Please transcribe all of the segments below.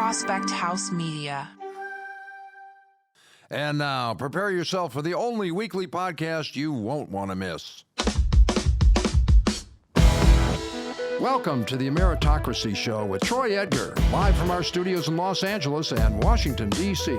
Prospect House Media. And now, prepare yourself for the only weekly podcast you won't want to miss. Welcome to the Ameritocracy Show with Troy Edgar, live from our studios in Los Angeles and Washington, D.C.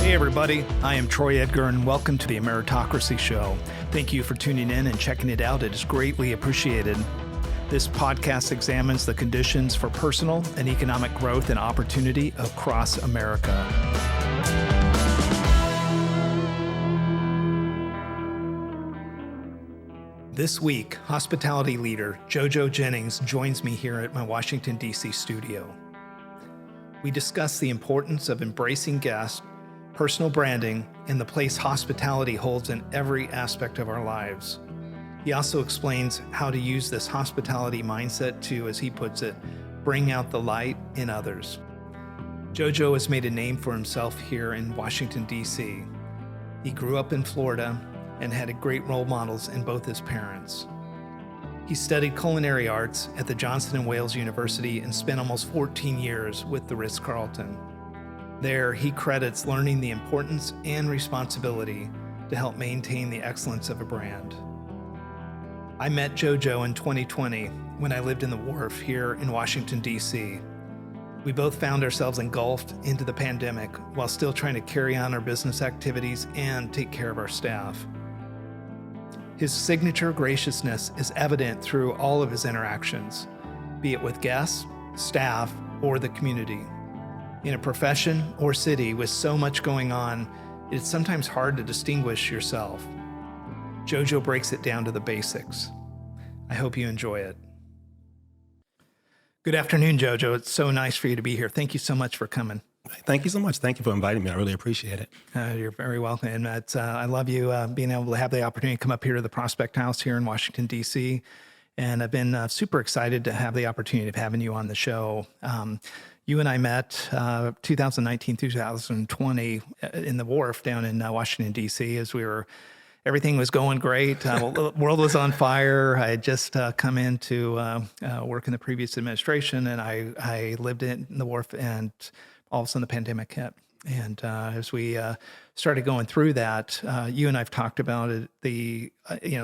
Hey everybody, I am Troy Edgar and welcome to the Ameritocracy Show. Thank you for tuning in and checking it out. It is greatly appreciated. This podcast examines the conditions for personal and economic growth and opportunity across America. This week, hospitality leader Jennings joins me here at my Washington, D.C. studio. We discuss the importance of embracing guests, personal branding, and the place hospitality holds in every aspect of our lives. He also explains how to use this hospitality mindset to, as he puts it, bring out the light in others. Jojo has made a name for himself here in Washington, D.C. He grew up in Florida and had great role models in both his parents. He studied culinary arts at the Johnson & Wales University and spent almost 14 years with the Ritz-Carlton. There, he credits learning the importance and responsibility to help maintain the excellence of a brand. I met Jojo in 2020 when I lived in the Wharf here in Washington, D.C. We both found ourselves engulfed into the pandemic while still trying to carry on our business activities and take care of our staff. His signature graciousness is evident through all of his interactions, be it with guests, staff, or the community. In a profession or city with so much going on, it's sometimes hard to distinguish yourself. Jojo breaks it down to the basics. I hope you enjoy it. Good afternoon, Jojo. It's so nice for you to be here. Thank you so much for coming. Thank you so much. Thank you for inviting me. I really appreciate it. You're very welcome. And I love you being able to have the opportunity to come up here to the Prospect House here in Washington, D.C. And I've been super excited to have the opportunity of having you on the show. You and I met 2019, 2020 in the Wharf down in Washington, D.C. as everything was going great. The world was on fire. I had just come in to work in the previous administration, and I lived in the Wharf, and all of a sudden the pandemic hit. And as we started going through that, you and I've talked about it. The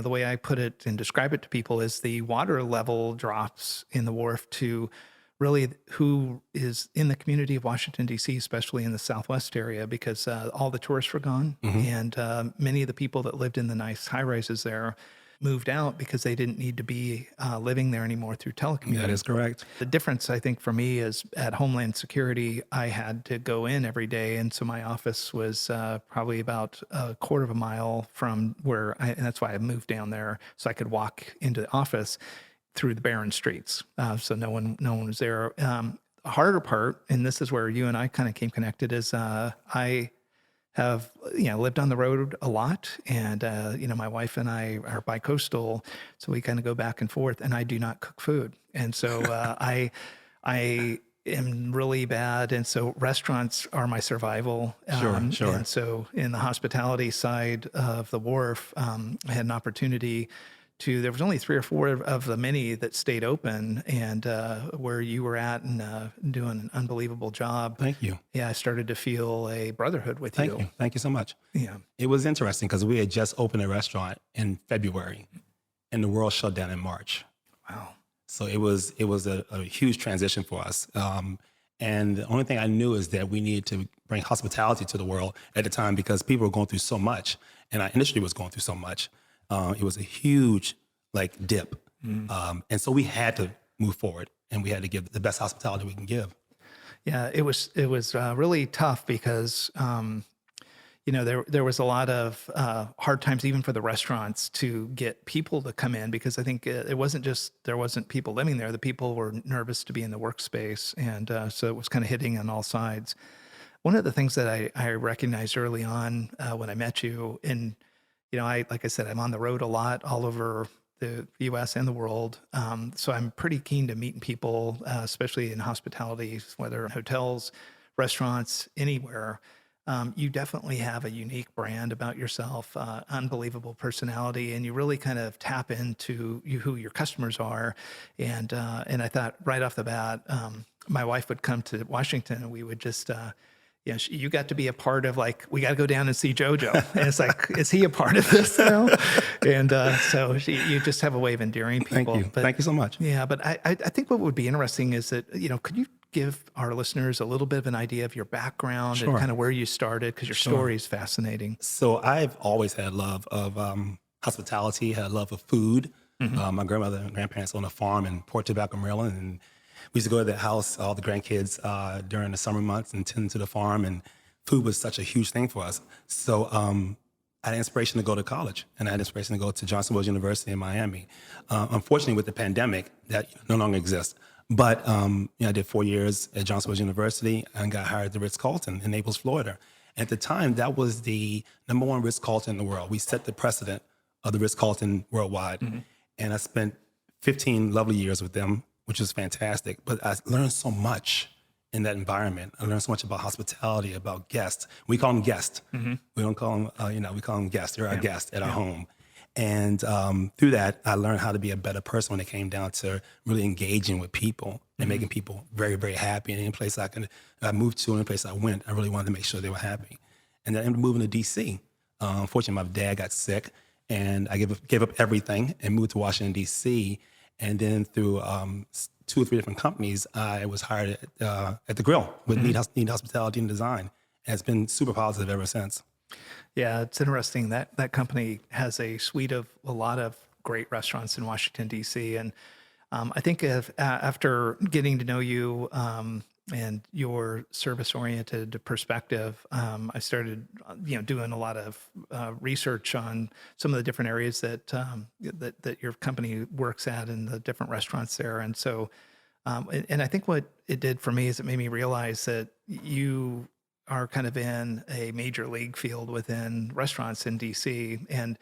way I put it and describe it to people is the water level drops in the Wharf to really who is in the community of Washington, D.C., especially in the Southwest area, because all the tourists were gone. Mm-hmm. And many of the people that lived in the nice high-rises there moved out because they didn't need to be living there anymore through telecommuting. That is correct. The difference, I think, for me is at Homeland Security, I had to go in every day. And so my office was probably about a quarter of a mile from and that's why I moved down there so I could walk into the office through the barren streets. So no one was there. The harder part, and this is where you and I kind of came connected, is I have lived on the road a lot, and my wife and I are bi-coastal, so we kind of go back and forth, and I do not cook food. And so I am really bad, and so restaurants are my survival. Sure. And so in the hospitality side of the Wharf, I had an opportunity there was only 3 or 4 of the many that stayed open, and where you were at and doing an unbelievable job. Thank you. Yeah, I started to feel a brotherhood with you. Thank you. Thank you so much. Yeah. It was interesting because we had just opened a restaurant in February and the world shut down in March. Wow. So it was a huge transition for us. And the only thing I knew is that we needed to bring hospitality to the world at the time because people were going through so much and our industry was going through so much. It was a huge dip. And so we had to move forward and we had to give the best hospitality we can give. Yeah, it was really tough because, there was a lot of hard times even for the restaurants to get people to come in because I think it wasn't just there wasn't people living there. The people were nervous to be in the workspace. And so it was kind of hitting on all sides. One of the things that I recognized early on when I met you, and like I said, I'm on the road a lot all over the U.S. and the world. So I'm pretty keen to meeting people, especially in hospitality, whether in hotels, restaurants, anywhere. You definitely have a unique brand about yourself, unbelievable personality, and you really kind of tap into who your customers are. And I thought right off the bat, my wife would come to Washington, and we would just. You got to be a part of, like, we got to go down and see JoJo. And it's like, is he a part of this now? And so you just have a way of endearing people. Thank you. Thank you so much. Yeah, but I think what would be interesting is that, could you give our listeners a little bit of an idea of your background and kind of where you started? Because your story is fascinating. So I've always had love of hospitality, had love of food. My grandmother and grandparents owned a farm in Port Tobacco, Maryland, and we used to go to their house, all the grandkids, during the summer months and tend to the farm, and food was such a huge thing for us. So I had inspiration to go to college, and I had inspiration to go to Johnson Wales University in Miami. Unfortunately, with the pandemic, that no longer exists. But I did 4 years at Johnson Wales University and got hired at the Ritz-Carlton in Naples, Florida. At the time, that was the #1 Ritz-Carlton in the world. We set the precedent of the Ritz-Carlton worldwide. And I spent 15 lovely years with them, which was fantastic. But I learned so much in that environment. I learned so much about hospitality, about guests. We call them guests. We don't call them, we call them guests. They're our guests at our home. And through that, I learned how to be a better person when it came down to really engaging with people and making people very, very happy. And any place I moved to, any place I went, I really wanted to make sure they were happy. And then I ended up moving to D.C. Unfortunately, my dad got sick, and I gave up everything and moved to Washington, D.C. And then through 2 or 3 different companies, I was hired at the Grill with Need Hospitality and Design. And it's been super positive ever since. Yeah, it's interesting. That company has a suite of a lot of great restaurants in Washington, D.C. And I think after getting to know you and your service-oriented perspective, I started, doing a lot of research on some of the different areas that your company works at and the different restaurants there. And so, and I think what it did for me is it made me realize that you are kind of in a major league field within restaurants in DC. And,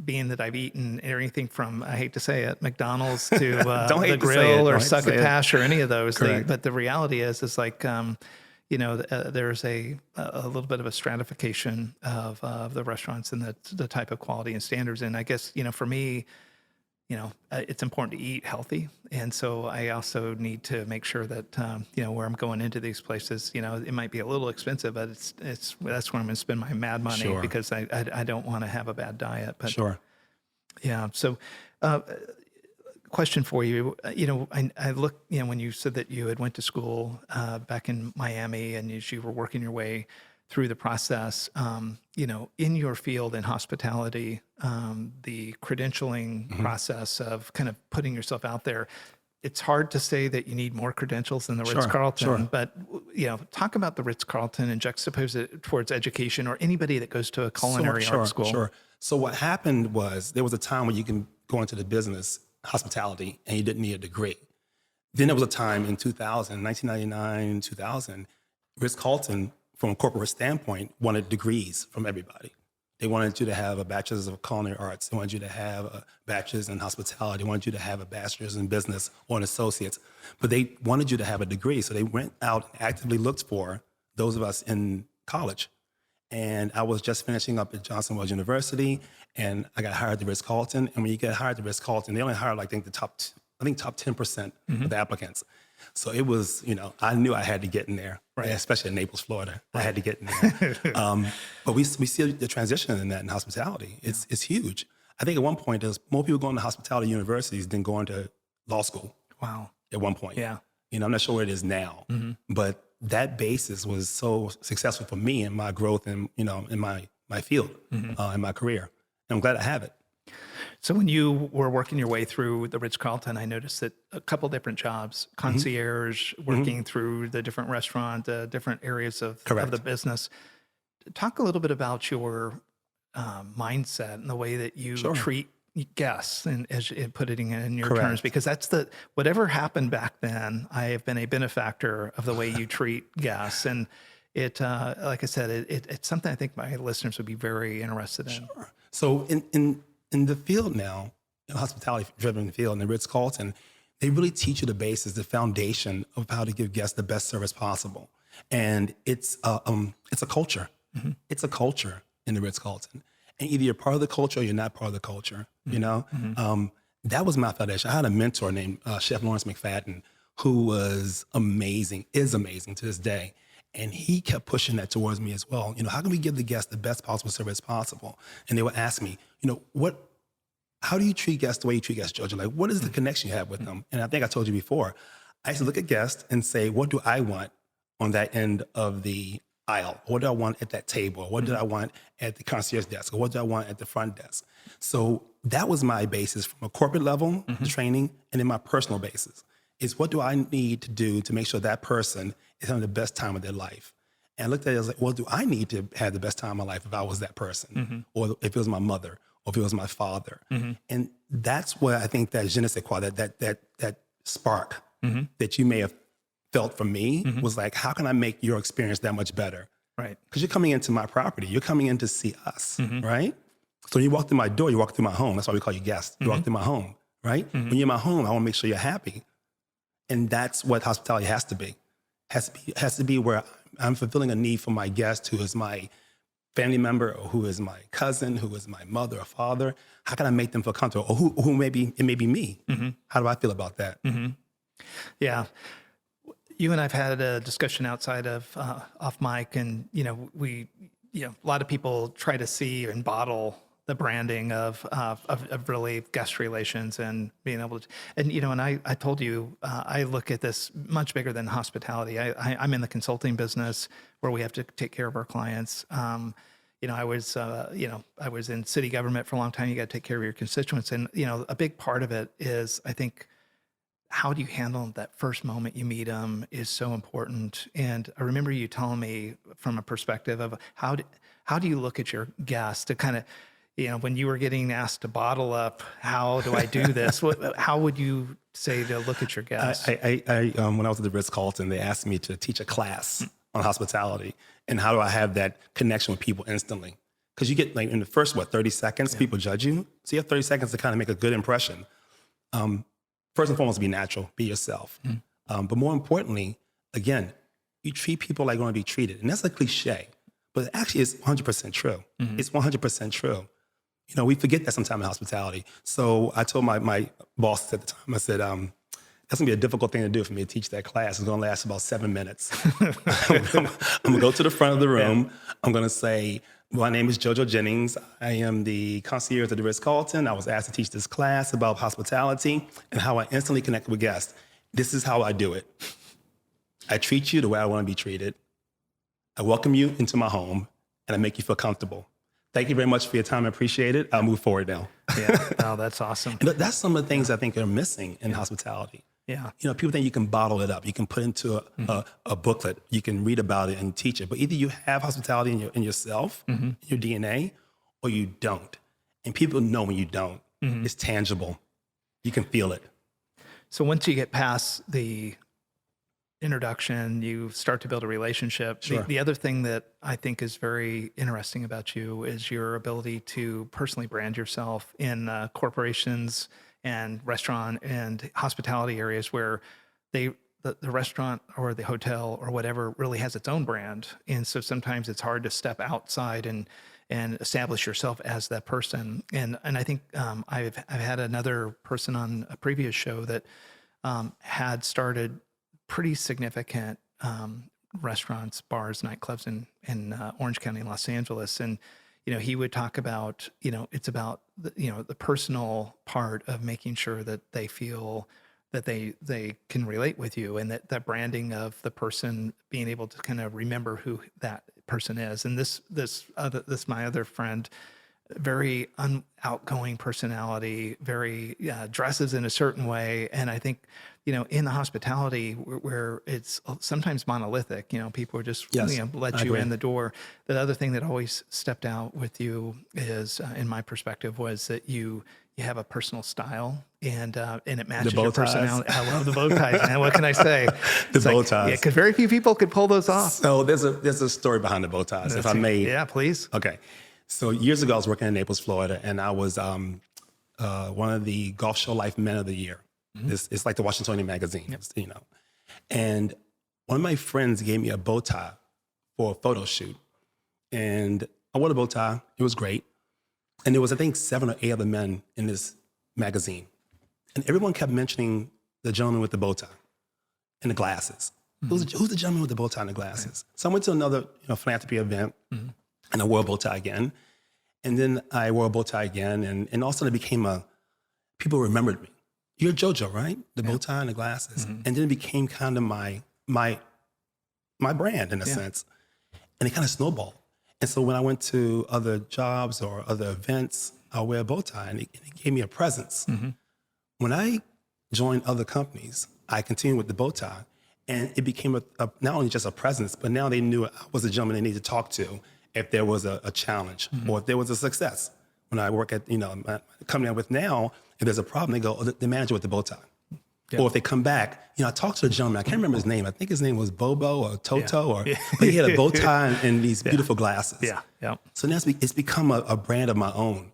being that I've eaten everything from, I hate to say it, McDonald's to the Grill or Succotash or any of those things. But the reality is like, there's a little bit of a stratification of the restaurants and the type of quality and standards. And I guess, for me, it's important to eat healthy. And so I also need to make sure that, where I'm going into these places, it might be a little expensive, but that's where I'm going to spend my mad money because I don't want to have a bad diet. But yeah. So, question for you, I look, when you said that you had went to school back in Miami and as you were working your way through the process, in your field in hospitality, the credentialing process of kind of putting yourself out there, it's hard to say that you need more credentials than the Ritz-Carlton, but, talk about the Ritz-Carlton and juxtapose it towards education or anybody that goes to a culinary art school. So what happened was there was a time when you can go into the business, hospitality, and you didn't need a degree. Then there was a time in 1999, 2000, Ritz-Carlton, from a corporate standpoint, wanted degrees from everybody. They wanted you to have a bachelor's of culinary arts. They wanted you to have a bachelor's in hospitality. They wanted you to have a bachelor's in business or an associate's. But they wanted you to have a degree. So they went out and actively looked for those of us in college. And I was just finishing up at Johnson Wales University, and I got hired at the Ritz-Carlton. And when you get hired at the Ritz-Carlton, they only hire, I think, top 10% of the applicants. So it was, I knew I had to get in there, especially in Naples, Florida. I had to get in there. But we see the transition in that in hospitality. It's huge. I think at one point, there's more people going to hospitality universities than going to law school. Wow. At one point. Yeah. I'm not sure where it is now, but that basis was so successful for me in my growth and, in my field, in my career. And I'm glad I have it. So when you were working your way through the Ritz-Carlton, I noticed that a couple different jobs, concierge, working through the different restaurant, different areas of the business. Talk a little bit about your mindset and the way that you treat guests, and as you put it in your terms, because that's whatever happened back then, I have been a benefactor of the way you treat guests. And it, like I said, it's something I think my listeners would be very interested in. So in the field now, hospitality-driven field in the Ritz-Carlton, they really teach you the basis, the foundation of how to give guests the best service possible. And it's a culture. Mm-hmm. It's a culture in the Ritz-Carlton. And either you're part of the culture or you're not part of the culture, you know? Mm-hmm. That was my foundation. I had a mentor named Chef Lawrence McFadden, who was amazing, is amazing to this day. And he kept pushing that towards me as well. You know, how can we give the guests the best possible service possible? And they would ask me, you know, how do you treat guests the way you treat guests, Jojo? Like, what is the connection you have with them? And I think I told you before, I used to look at guests and say, what do I want on that end of the aisle? What do I want at that table? What do I want at the concierge desk? Or what do I want at the front desk? So that was my basis from a corporate level, training, and then my personal basis is what do I need to do to make sure that person is having the best time of their life? And I looked at it as like, well, do I need to have the best time of my life if I was that person? Or if it was my mother, or if it was my father? And that's where I think that je ne sais quoi, that spark that you may have felt from me was like, how can I make your experience that much better? Right. Because you're coming into my property. You're coming in to see us, right? So when you walk through my door, you walk through my home. That's why we call you guests. You walk through my home, right? When you're in my home, I want to make sure you're happy. And that's what hospitality has to be. Has to be where I'm fulfilling a need for my guest who is my family member or who is my cousin, who is my mother or father. How can I make them feel comfortable? Or who maybe, it may be me. How do I feel about that? Yeah. You and I've had a discussion outside of off mic, and a lot of people try to see and bottle the branding of really guest relations and being able to, and I told you I look at this much bigger than hospitality. I'm in the consulting business where we have to take care of our clients. I was in city government for a long time. You got to take care of your constituents, and a big part of it is, I think, how do you handle that first moment you meet them is so important. And I remember you telling me from a perspective of how do you look at your guests to kind of, when you were getting asked to bottle up, how do I do this? How would you say to look at your guests? When I was at the Ritz-Carlton, they asked me to teach a class on hospitality and how do I have that connection with people instantly. Because you get, like, in the first, 30 seconds, people judge you. So you have 30 seconds to kind of make a good impression. First and foremost, be natural, be yourself. But more importantly, again, you treat people like you want to be treated. And that's a cliche, but actually it's 100% true. It's 100% true. We forget that sometimes in hospitality. So I told my boss at the time, I said, that's gonna be a difficult thing to do for me to teach that class. It's gonna last about 7 minutes. I'm gonna go to the front of the room. Yeah. I'm gonna say, my name is Jojo Jennings. I am the concierge at the Ritz-Carlton. I was asked to teach this class about hospitality and how I instantly connect with guests. This is how I do it. I treat you the way I want to be treated. I welcome you into my home, and I make you feel comfortable. Thank you very much for your time. I appreciate it. I'll move forward now. Yeah, oh, that's awesome. And that's some of the things I think are missing in hospitality. Yeah. People think you can bottle it up. You can put into a booklet. You can read about it and teach it. But either you have hospitality in yourself, in your DNA, or you don't. And people know when you don't. It's tangible. You can feel it. So once you get past the introduction, you start to build a relationship. Sure. The other thing that I think is very interesting about you is your ability to personally brand yourself in corporations and restaurant and hospitality areas where the restaurant or the hotel or whatever really has its own brand. And so sometimes it's hard to step outside and establish yourself as that person. And I think I've had another person on a previous show that had started pretty significant restaurants, bars, nightclubs in Orange County and Los Angeles. And he would talk about, it's about the personal part of making sure that they feel that they can relate with you, and that branding of the person, being able to kind of remember who that person is. And this my other friend, very outgoing personality, very dresses in a certain way. And I think, in the hospitality where it's sometimes monolithic, people are just, let you in the door. The other thing that always stepped out with you is, in my perspective, was that you have a personal style and it matches your personality. I love the bow ties, man. What can I say? Bow ties. Yeah, because very few people could pull those off. So there's a story behind the bow ties, if I may. Yeah, please. Okay. So years ago, I was working in Naples, Florida, and I was one of the Golf Show Life Men of the Year. It's like the Washingtonian magazine, you know. And one of my friends gave me a bow tie for a photo shoot. And I wore the bow tie. It was great. And there was, I think, 7 or 8 other men in this magazine. And everyone kept mentioning the gentleman with the bow tie and the glasses. Who's the gentleman with the bow tie and the glasses? So I went to another philanthropy event, and I wore a bow tie again. And then I wore a bow tie again. And all of a sudden it became people remembered me. You're JoJo, right? The bow tie and the glasses. And then it became kind of my brand in a sense. And it kind of snowballed. And so when I went to other jobs or other events, I'll wear a bow tie, and it gave me a presence. When I joined other companies, I continued with the bow tie, and it became not only just a presence, but now they knew I was a gentleman they needed to talk to if there was a challenge or if there was a success. When I work at my company I'm with now, if there's a problem, they go, the manager with the bow tie. Or if they come back, I talked to a gentleman, I can't remember his name. I think his name was Bobo or Toto, but he had a bow tie and these beautiful glasses. So now it's become a brand of my own.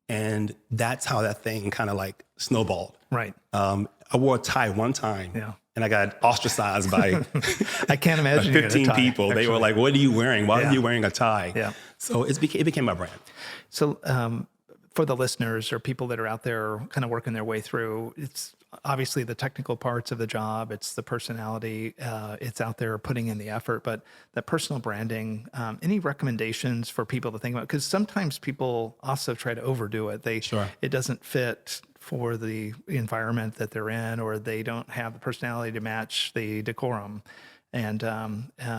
And that's how that thing kind of like snowballed. Right. I wore a tie one time and I got ostracized by I can't imagine 15 people. Actually. They were like, what are you wearing? Why are you wearing a tie? So it became my brand. So for the listeners or people that are out there kind of working their way through, it's obviously the technical parts of the job, it's the personality, it's out there putting in the effort, but that personal branding, any recommendations for people to think about? Because sometimes people also try to overdo it. It doesn't fit for the environment that they're in, or they don't have the personality to match the decorum. And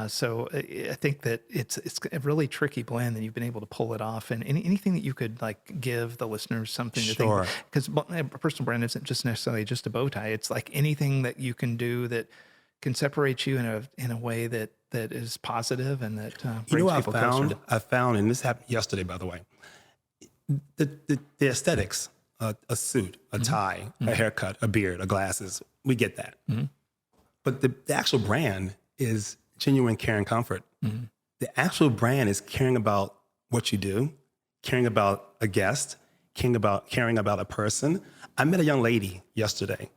so I think that it's a really tricky blend, and you've been able to pull it off. And anything that you could like give the listeners something to think, because a personal brand isn't just necessarily just a bow tie. It's like anything that you can do that can separate you in a way that is positive and that brings people closer. I found, and this happened yesterday, by the way, the aesthetics, a suit, a tie, a haircut, a beard, a glasses, we get that. But the actual brand is genuine care and comfort. The actual brand is caring about what you do, caring about a guest, caring about a person. I met a young lady yesterday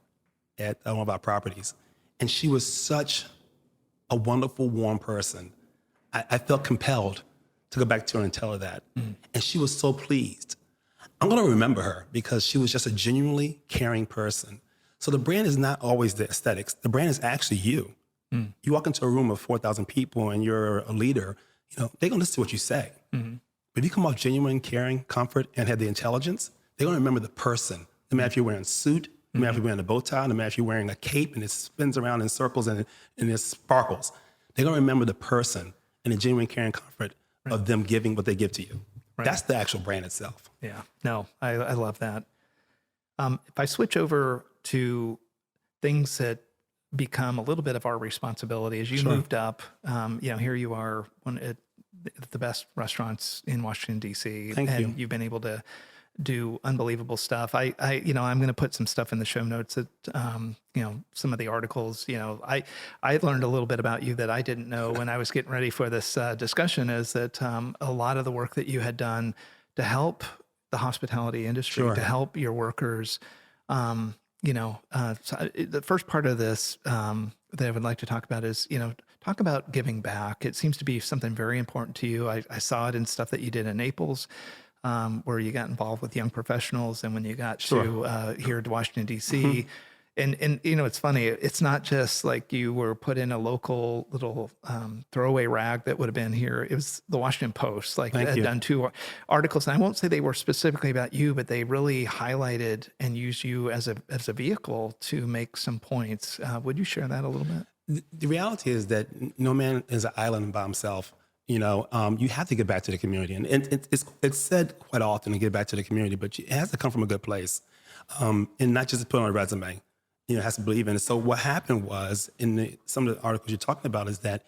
at one of our properties, and she was such a wonderful, warm person. I felt compelled to go back to her and tell her that. And she was so pleased. I'm going to remember her because she was just a genuinely caring person. So the brand is not always the aesthetics. The brand is actually you. You walk into a room of 4,000 people and you're a leader, they're going to listen to what you say. But if you come off genuine, caring, comfort, and have the intelligence, they're going to remember the person. No matter if you're wearing a suit, no matter if you're wearing a bow tie, no matter if you're wearing a cape and it spins around in circles and it sparkles. They're going to remember the person and the genuine, caring, comfort of them giving what they give to you. That's the actual brand itself. Yeah. No, I love that. If I switch over to things that become a little bit of our responsibility as you moved up, here you are at the best restaurants in Washington, D.C. Thank you. You've been able to do unbelievable stuff. I'm going to put some stuff in the show notes that, some of the articles, I learned a little bit about you that I didn't know when I was getting ready for this discussion, is that a lot of the work that you had done to help the hospitality industry, to help your workers, so the first part of this that I would like to talk about is, talk about giving back. It seems to be something very important to you. I saw it in stuff that you did in Naples, where you got involved with young professionals, and when you got to here to Washington, D.C., and it's funny. It's not just like you were put in a local little throwaway rag that would have been here. It was the Washington Post, had done 2 articles. And I won't say they were specifically about you, but they really highlighted and used you as a vehicle to make some points. Would you share that a little bit? The reality is that no man is an island by himself. You have to get back to the community, and it's said quite often to get back to the community, but it has to come from a good place, and not just put on a resume. It has to believe in it. So what happened was, in some of the articles you're talking about, is that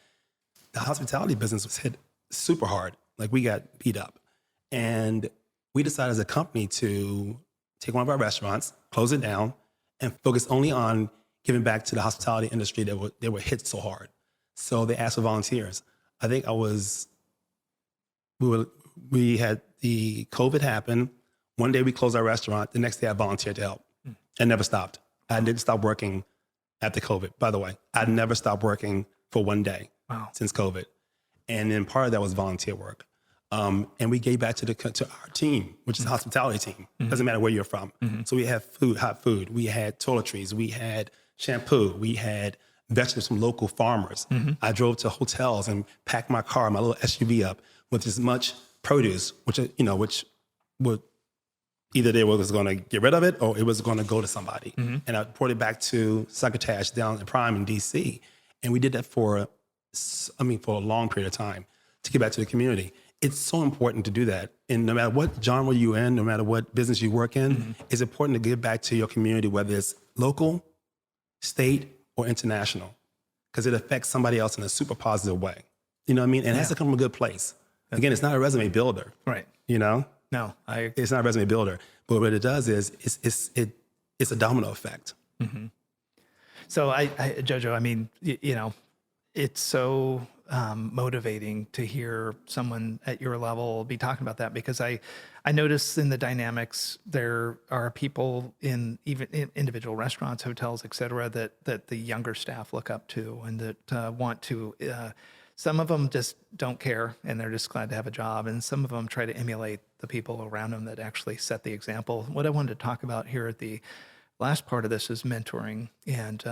the hospitality business was hit super hard. Like, we got beat up, and we decided as a company to take one of our restaurants, close it down, and focus only on giving back to the hospitality industry that were hit so hard. So they asked for volunteers. I think we had the COVID happen. One day we closed our restaurant. The next day I volunteered to help. I never stopped. I didn't stop working after COVID, by the way. I never stopped working for one day since COVID. And then part of that was volunteer work. And we gave back to our team, which is a hospitality team. Doesn't matter where you're from. So we had food, hot food. We had toiletries. We had shampoo. We had vegetables from local farmers. I drove to hotels and packed my car, my little SUV up with as much produce, which would either they was going to get rid of it or it was going to go to somebody. And I brought it back to Succotash down in Prime in DC. And we did that for a long period of time to get back to the community. It's so important to do that. And no matter what genre you're in, no matter what business you work in, it's important to give back to your community, whether it's local, state, or international, because it affects somebody else in a super positive way. You know what I mean? And it has to come from a good place. Again, it's not a resume builder. Right. You know? No, it's not a resume builder. But what it does is it's a domino effect. So Jojo, I mean, it's so motivating to hear someone at your level be talking about that, because I notice in the dynamics there are people in individual restaurants, hotels, et cetera, that the younger staff look up to and that want to. Some of them just don't care and they're just glad to have a job, and some of them try to emulate the people around them that actually set the example. What I wanted to talk about here at the last part of this is mentoring and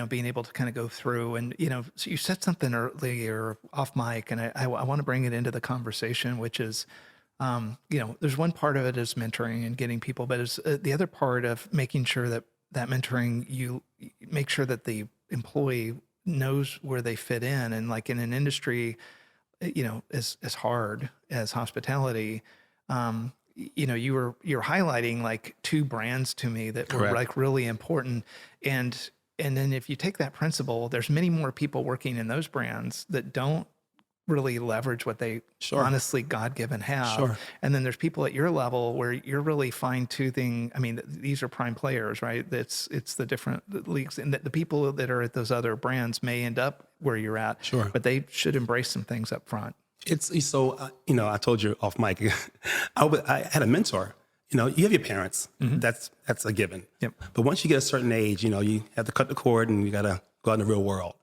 being able to kind of go through and, so you said something earlier off mic, and I want to bring it into the conversation, which is, there's one part of it is mentoring and getting people, but it's the other part of making sure that mentoring, you make sure that the employee knows where they fit in. And like in an industry, as hard as hospitality, you're highlighting like two brands to me that were like really important. And then if you take that principle, there's many more people working in those brands that don't really leverage what they honestly God-given have. And then there's people at your level where you're really fine-toothing. I mean, these are prime players, right? It's the different leagues, and the people that are at those other brands may end up where you're at, but they should embrace some things up front. It's so, I told you off mic, I had a mentor. You have your parents. That's a given. But once you get a certain age, you have to cut the cord and you got to go out in the real world.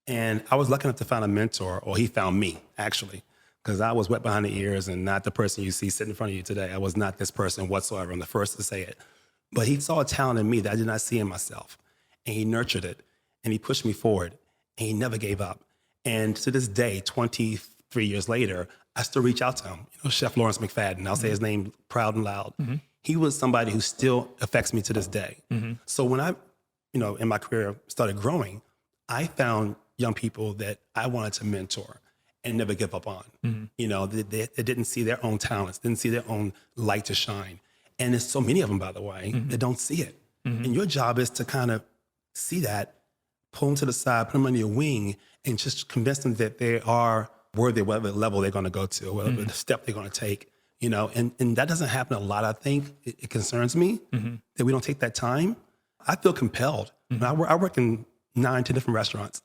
And I was lucky enough to find a mentor, or he found me, actually, because I was wet behind the ears and not the person you see sitting in front of you today. I was not this person whatsoever. I'm the first to say it. But he saw a talent in me that I did not see in myself. And he nurtured it, and he pushed me forward, and he never gave up. And to this day, 23 years later, I still reach out to him. Chef Lawrence McFadden, I'll say his name proud and loud. He was somebody who still affects me to this day. So when I, in my career started growing, I found young people that I wanted to mentor and never give up on. They didn't see their own talents, didn't see their own light to shine. And there's so many of them, by the way, that don't see it. And your job is to kind of see that, pull them to the side, put them under your wing, and just convince them that they are worthy of whatever level they're going to go to, whatever step they're going to take. And that doesn't happen a lot, I think. It concerns me that we don't take that time. I feel compelled. I work in 9 to different restaurants.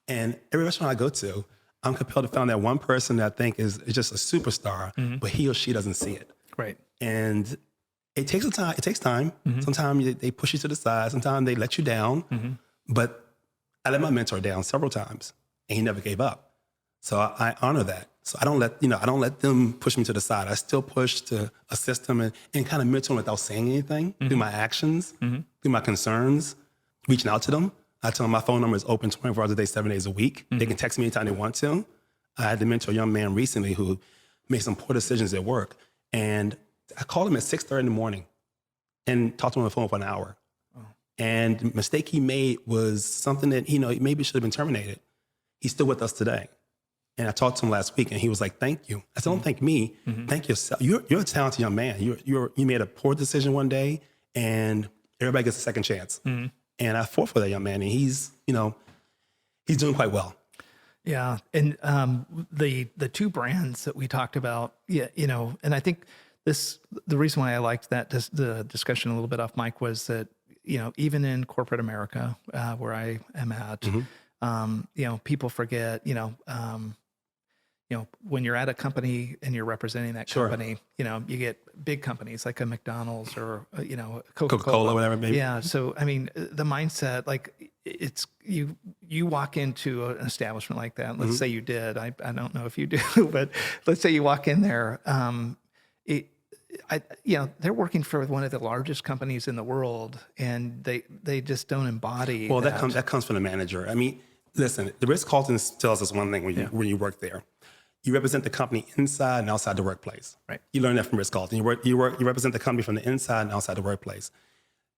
And every restaurant I go to, I'm compelled to find that one person that I think is just a superstar, but he or she doesn't see it. Right. And it takes time. It takes time. Sometimes they push you to the side. Sometimes they let you down. But I let my mentor down several times, and he never gave up. So I honor that. So I don't let them push me to the side. I still push to assist them and kind of mentor them without saying anything, through my actions, through my concerns, reaching out to them. I tell them my phone number is open 24 hours a day, 7 days a week. They can text me anytime they want to. I had to mentor a young man recently who made some poor decisions at work. And I called him at 6:30 in the morning and talked to him on the phone for an hour. And the mistake he made was something that, maybe should have been terminated. He's still with us today. And I talked to him last week and he was like, thank you. I said, don't thank me. Thank yourself. You're a talented young man. You made a poor decision one day and everybody gets a second chance. And I fought for that young man, and he's doing quite well. Yeah, and the two brands that we talked about, and I think the reason why I liked that the discussion a little bit off mic was that even in corporate America, where I am at, people forget, when you're at a company and you're representing that Sure. company, you get big companies like a McDonald's or, Coca-Cola. Coca-Cola, whatever, maybe. Yeah. So, I mean, the mindset, like it's, you walk into an establishment like that. Let's say you did, I don't know if you do, but let's say you walk in there, they're working for one of the largest companies in the world, and they just don't embody. Well, that comes from the manager. I mean, listen, the Ritz-Carlton tells us one thing when you work there. You represent the company inside and outside the workplace. Right. You learn that from Ritz-Carlton. You represent the company from the inside and outside the workplace.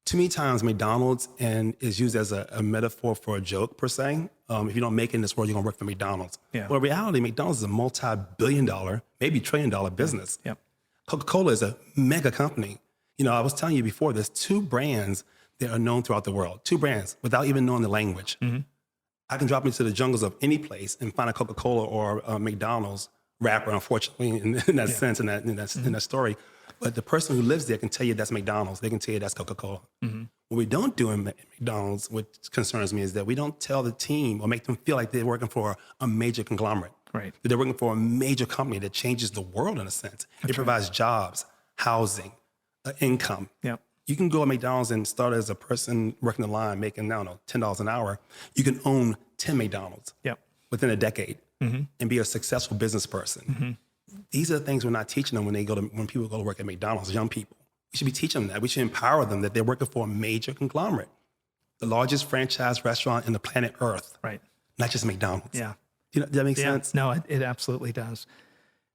Too many times McDonald's is used as a metaphor for a joke per se. If you don't make it in this world, you're gonna work for McDonald's. Yeah. Well, in reality, McDonald's is a multi-billion-dollar, maybe trillion-dollar business. Yep. Coca-Cola is a mega company. I was telling you before, there's 2 brands that are known throughout the world. 2 brands without even knowing the language. Mm-hmm. I can drop into the jungles of any place and find a Coca-Cola or a McDonald's wrapper, unfortunately, in that sense, in that story. But the person who lives there can tell you that's McDonald's. They can tell you that's Coca-Cola. Mm-hmm. What we don't do in McDonald's, what concerns me, is that we don't tell the team or make them feel like they're working for a major conglomerate. Right. That they're working for a major company that changes the world in a sense. It provides jobs, housing, income. Yep. You can go to McDonald's and start as a person working the line making, I don't know, $10 an hour. You can own 10 McDonald's within a decade and be a successful business person. Mm-hmm. These are the things we're not teaching them when people go to work at McDonald's, young people. We should be teaching them that. We should empower them that they're working for a major conglomerate, the largest franchise restaurant in the planet Earth. Right. Not just McDonald's. Yeah. Does that make sense? No, it absolutely does.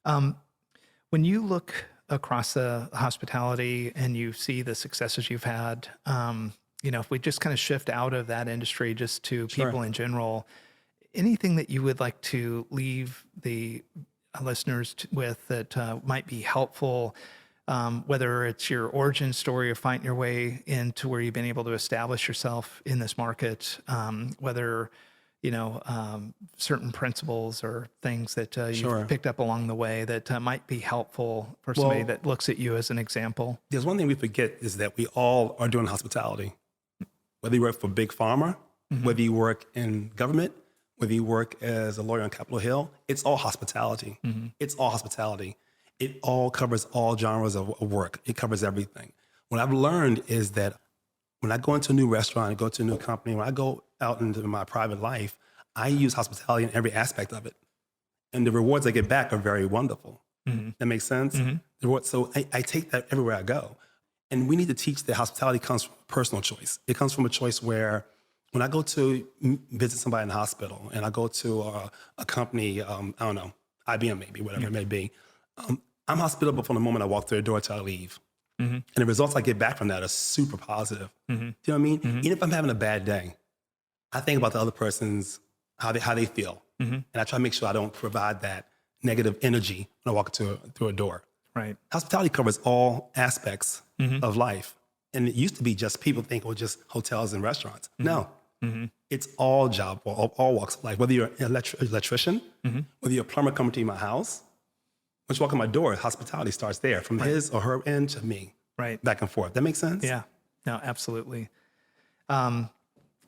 When you look across the hospitality and you see the successes you've had, if we just kind of shift out of that industry just to people in general, anything that you would like to leave the listeners with that might be helpful, whether it's your origin story of finding your way into where you've been able to establish yourself in this market, whether certain principles or things that you've picked up along the way that might be helpful for somebody that looks at you as an example. There's one thing we forget is that we all are doing hospitality. Whether you work for Big Pharma, whether you work in government, whether you work as a lawyer on Capitol Hill, it's all hospitality. Mm-hmm. It's all hospitality. It all covers all genres of work. It covers everything. What I've learned is that when I go into a new restaurant, I go to a new company, when I go out into my private life, I use hospitality in every aspect of it. And the rewards I get back are very wonderful. Mm-hmm. That makes sense? Mm-hmm. So I take that everywhere I go. And we need to teach that hospitality comes from personal choice. It comes from a choice where when I go to visit somebody in the hospital and I go to a company, I don't know, IBM maybe, whatever it may be, I'm hospitable from the moment I walk through the door till I leave. Mm-hmm. And the results I get back from that are super positive. Mm-hmm. Do you know what I mean? Mm-hmm. Even if I'm having a bad day, I think about the other person's, how they feel. Mm-hmm. And I try to make sure I don't provide that negative energy when I walk through a door. Right. Hospitality covers all aspects of life. And it used to be just people think, well, just hotels and restaurants. Mm-hmm. No, it's all job, all walks of life. Whether you're an electrician, whether you're a plumber coming to my house, once you walk in my door, hospitality starts there from his or her end to me. Right. Back and forth. That makes sense? Yeah. No, absolutely.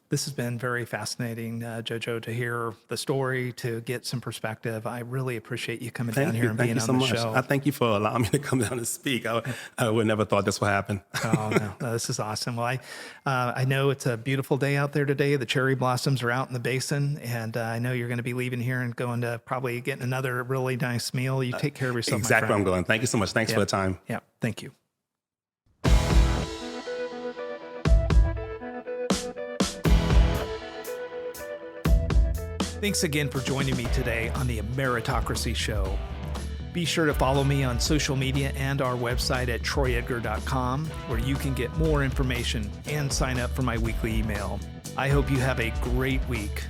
This has been very fascinating, Jojo, to hear the story, to get some perspective. I really appreciate you coming down here and being on the show. I thank you for allowing me to come down and speak. I would never thought this would happen. Oh, no, this is awesome. Well, I know it's a beautiful day out there today. The cherry blossoms are out in the basin, and I know you're going to be leaving here and going to probably getting another really nice meal. You take care of yourself, exactly my friend. where I'm going. Thank you so much. Thanks for the time. Yeah, thank you. Thanks again for joining me today on the Ameritocracy Show. Be sure to follow me on social media and our website at troyedgar.com, where you can get more information and sign up for my weekly email. I hope you have a great week.